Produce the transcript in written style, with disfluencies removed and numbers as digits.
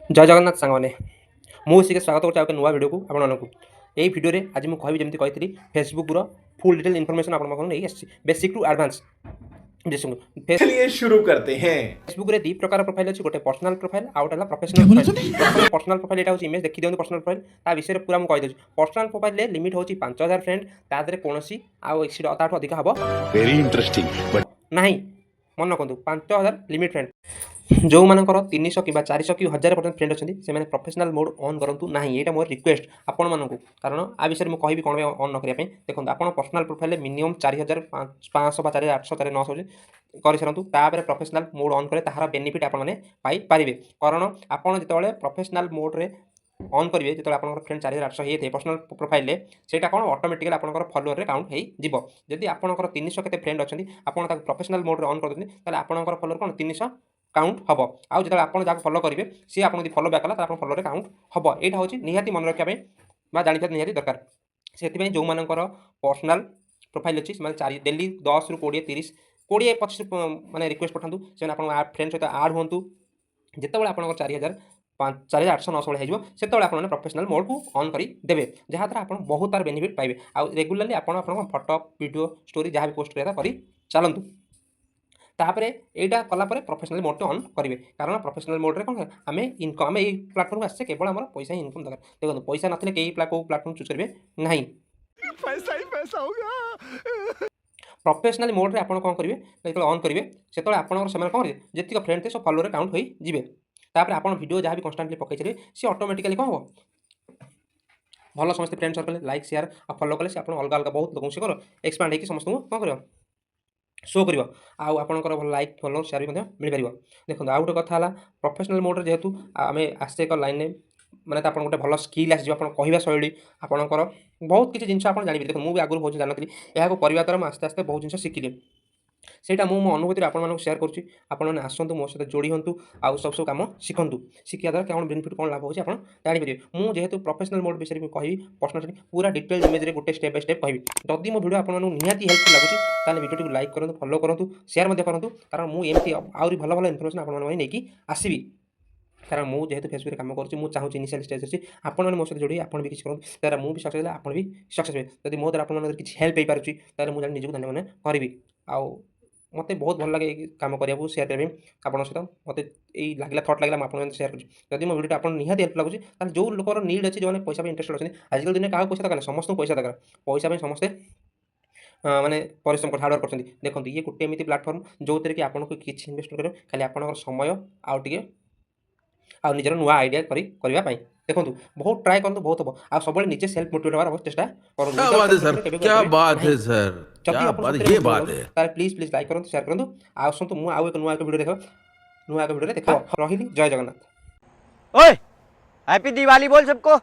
जय जगन्नाथ सांगने मुझे स्वागत करुँच नुआ भिडियो को आपको यही भिडियो आज मुझे कहबी जमी कही फेसबुक फुल डिटेल इनफॉरमेशन नहीं बेसिक टू एडवांस। चलिए शुरू करते हैं। फेसबुक रे दी प्रकार प्रोफाइल अच्छी गोटे पर्सनल प्रोफाइल आउ गोटे प्रोफेशनल प्रोफाइल। पर्सनल प्रोफाइल यहाँ इमेज देखी दिखाते पर्सनल प्रोफाइल ता विषय पूरा मुझे कहीदे। पर्सनल प्रोफाइल लिमिट होची 5000 फ्रेंड तादरे कौन आउ एक्सीड ताठू अधिक हम वेरी इंटरेस्टिंग ना मन रखु 5000 लिमिट फ्रेंड जो मानकर 300 कि 400 कि 1000 फ्रेंड अच्छे से प्रोफेशनल मोड ऑन करूँ ना। यहाँ मोर रिक्वेस्ट आपण मानू कारण आ विषय में कहि कौन ऑन न करने देखो आप पर्सनल प्रोफाइल मिनिमम 4500 4800 900 कर सारूँ तापर प्रोफेशनल मोड ऑन करें तार बेनिफिट आपरे कारण आपड़ जो प्रोफेशनल मोड्रे ऑन करेंगे जो आप फ्रेंड 4800 होते पर्सनल प्रोफाइल से कौन ऑटोमेटिकली आप फॉलोअर काउंट हो जदि आपंकर 300 के फ्रेंड अच्छे आप प्रोफेशनल मोड्रे ऑन कर आपंकर फॉलोअर कौन 300 काउंट हम आउ जो आप जहाँ फॉलो करेंगे सी आप फॉलो बैक कला तो फॉलोअर काउंट हम यहाँ हूँ निहाती मन रखा जानी निहाती दरकार से जो मानकर पर्सनल प्रोफाइल अच्छी से डेली 10 ରୁ 20 30 20 25 मैंने रिक्वेस्ट पठातु से आप फ्रेंड सहित आड हूँ जिते आप 4800 900 से आपने प्रोफेशनल मोड को ऑन करदे जहाँद्वारा आप बहुत तार बेनिफिट पाइबे आउ रेगुलाली आप फोटो वीडियो स्टोरी जहाँ भी पोस्ट करा कर चलतु तापरे एटा कलापर प्रोफेशनल मोड ऑन करेंगे कारण प्रोफेशनल मोड्रे कौन आम इनकम आम यही प्लाटफर्म आसे केवल आम पैसा इनकम दरकार देखो पैसा ना कई प्लाटफर्म चूज करेंगे ना पैसा ही पैसा होगा। प्रोफेशनल मोड्रे आप कौन करेंगे जो ऑन करेंगे से आप कौन करेंगे जी फ्रेंड थे सब फॉलोअर काउंट हो जी तापर आप वीडियो जहाँ भी कन्स्टांटली पकई चलिए सी ऑटोमेटिकली कौन हम भल समस्त फ्रेंड सर्कल लाइक शेयर और फॉलो कले आप अलग अलग बहुत लोगों से कर एक्सपांड होगी समस्त कौन कर शो कर आपंकर भल लाइक फॉलो शेयर भी मिल पार। देखो आउ गोटे कथा प्रोफेशनल मोड्रे जेहेतु आम आसे एक लाइन मैंने तो आप गोटे भल स्किल आस कहवा शैली आपंकर बहुत किसी जिन आप जानते देखो मुझे आगुरी बहुत जानती यहाँ करने द्वारा मुझे आस्ते आस्ते बहुत जिन शिखिली सेटा मो अनुभूति आपको शेयर करें आसतु मो सहित जोड़ी हूँ आउ सब सब कम शिखु शिखा द्वारा कौन बेनिफिट कौन लाभ होगी आप जानीपर मुझे जेहेतु प्रोफेशनल मोड विषय में कहि पर्सनली पूरा डिटेल इमेज गोटे स्टेप बाय स्टेप कहि जदि मो वीडियो आपको निहाती हेल्पफुल लगुच वीडियो को लाइक करूँ फॉलो करूँ शेयर करूँ कारण मुझे आहरी भल भल इनफर्मेशन आपको आसबि कारण मुझे जेहेतु फेसबुक काम करूँ चाहूँ इनिशियल स्टेज अच्छी आपने मो सहित जोड़ी आप भी किसी करूँ तार मुझे सक्सेस आप भी सक्सेस हुए जब मो द्वारा आप किसी हेल्प हो पार्टी तार मुझे निजी धन्यवाद करी आउ मत बहुत भल लगे कम करने शेयर करें आप सहित मत लगे थट लगे मुझे शेयर कर जब मो वीडियो आप निहाती हेल्प लगुच जो लोकर नीड अच्छी जो पैसा इंटरेस्ट अच्छे आजकल दिन क्या पैसा दरकार समस्त पैसा दरकार पैसा समस्ते माने परिश्रम कर हार्डवर्क कर देखो ये गोटे एमती प्लाटफर्म जो थे कि आपको किसी इन्वेस्ट कर खाली आप समय आउे आ निजर नुआ आइडिया करने देखो बहुत ट्राए करूँ बहुत हम आ सब निजे सेल्फ मोटिवेट होगा चेष्टा करूँ प्लीज प्लीज लाइक करूँ शेयर करूँ आसतु मुझे आउ एक नुआ वीडियो देख रही जय जगन्नाथ। ओए हैप्पी दिवाली बोल सबको।